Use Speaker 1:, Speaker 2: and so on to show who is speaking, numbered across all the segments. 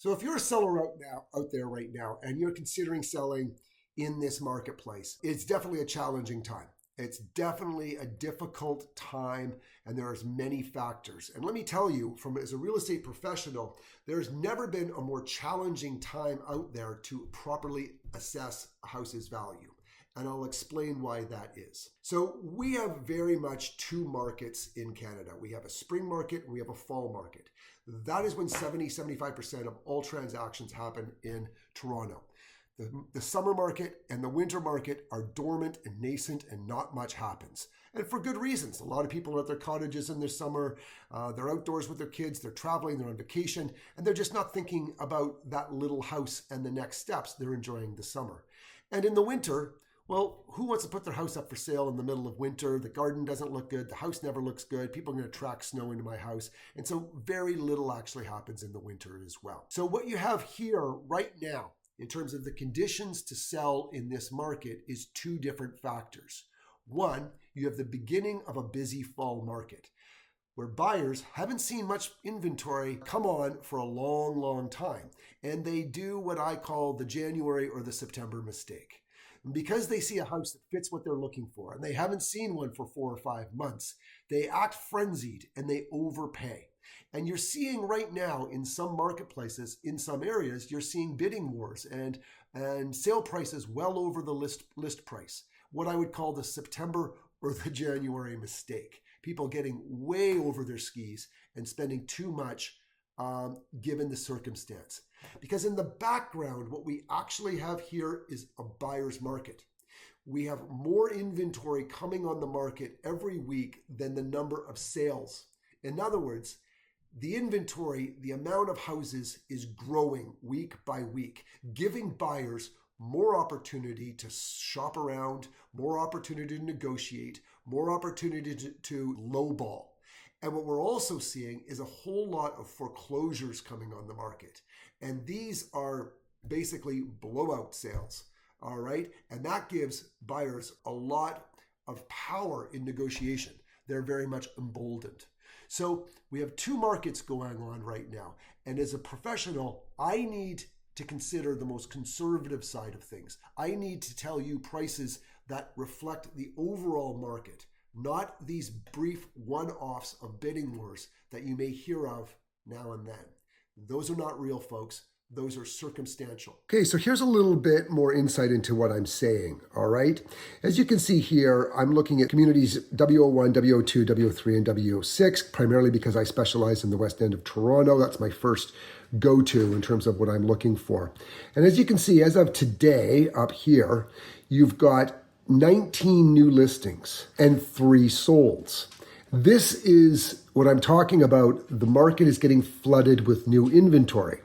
Speaker 1: So if you're a seller out there right now and you're considering selling in this marketplace, it's definitely a challenging time. It's definitely a difficult time, and there's many factors. And let me tell you, as a real estate professional, there's never been a more challenging time out there to properly assess a house's value. And I'll explain why that is. So we have very much two markets in Canada. We have a spring market and we have a fall market. That is when 75% of all transactions happen in Toronto. The summer market and the winter market are dormant and nascent and not much happens. And for good reasons. A lot of people are at their cottages in the summer, they're outdoors with their kids, they're traveling, they're on vacation, and they're just not thinking about that little house and the next steps. They're enjoying the summer. And in the winter, well, who wants to put their house up for sale in the middle of winter? The garden doesn't look good. The house never looks good. People are going to track snow into my house. And so very little actually happens in the winter as well. So what you have here right now in terms of the conditions to sell in this market is two different factors. One, you have the beginning of a busy fall market where buyers haven't seen much inventory come on for a long time. And they do what I call the January or the September mistake. Because they see a house that fits what they're looking for and they haven't seen one for 4 or 5 months, they act frenzied and they overpay. And you're seeing right now in some marketplaces, in some areas, you're seeing bidding wars and sale prices well over the list price. What I would call the September or the January mistake. People getting way over their skis and spending too much given the circumstance. Because in the background, what we actually have here is a buyer's market. We have more inventory coming on the market every week than the number of sales. In other words, the inventory, the amount of houses is growing week by week, giving buyers more opportunity to shop around, more opportunity to negotiate, more opportunity to lowball. And what we're also seeing is a whole lot of foreclosures coming on the market. And these are basically blowout sales, all right? And that gives buyers a lot of power in negotiation. They're very much emboldened. So we have two markets going on right now. And as a professional, I need to consider the most conservative side of things. I need to tell you prices that reflect the overall market, not these brief one-offs of bidding wars that you may hear of now and then. Those are not real, folks. Those are circumstantial. Okay, so here's a little bit more insight into what I'm saying, all right? As you can see here, I'm looking at communities W01, W02, W03, and W06, primarily because I specialize in the West End of Toronto. That's my first go-to in terms of what I'm looking for. And as you can see, as of today up here, you've got 19 new listings and 3 solds. This is what I'm talking about. The market is getting flooded with new inventory.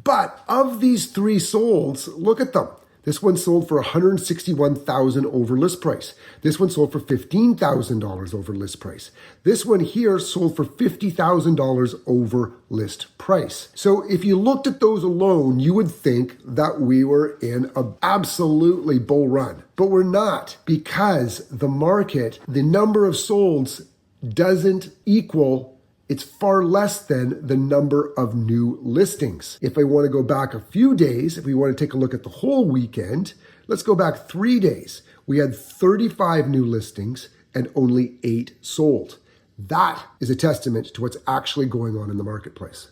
Speaker 1: But of these 3 solds, look at them. This one sold for $161,000 over list price. This one sold for $15,000 over list price. This one here sold for $50,000 over list price. So if you looked at those alone, you would think that we were in an absolutely bull run. But we're not, because the market, the number of solds doesn't equal, it's far less than the number of new listings. If I want to go back a few days, if we want to take a look at the whole weekend, let's go back 3 days. We had 35 new listings and only 8 sold. That is a testament to what's actually going on in the marketplace.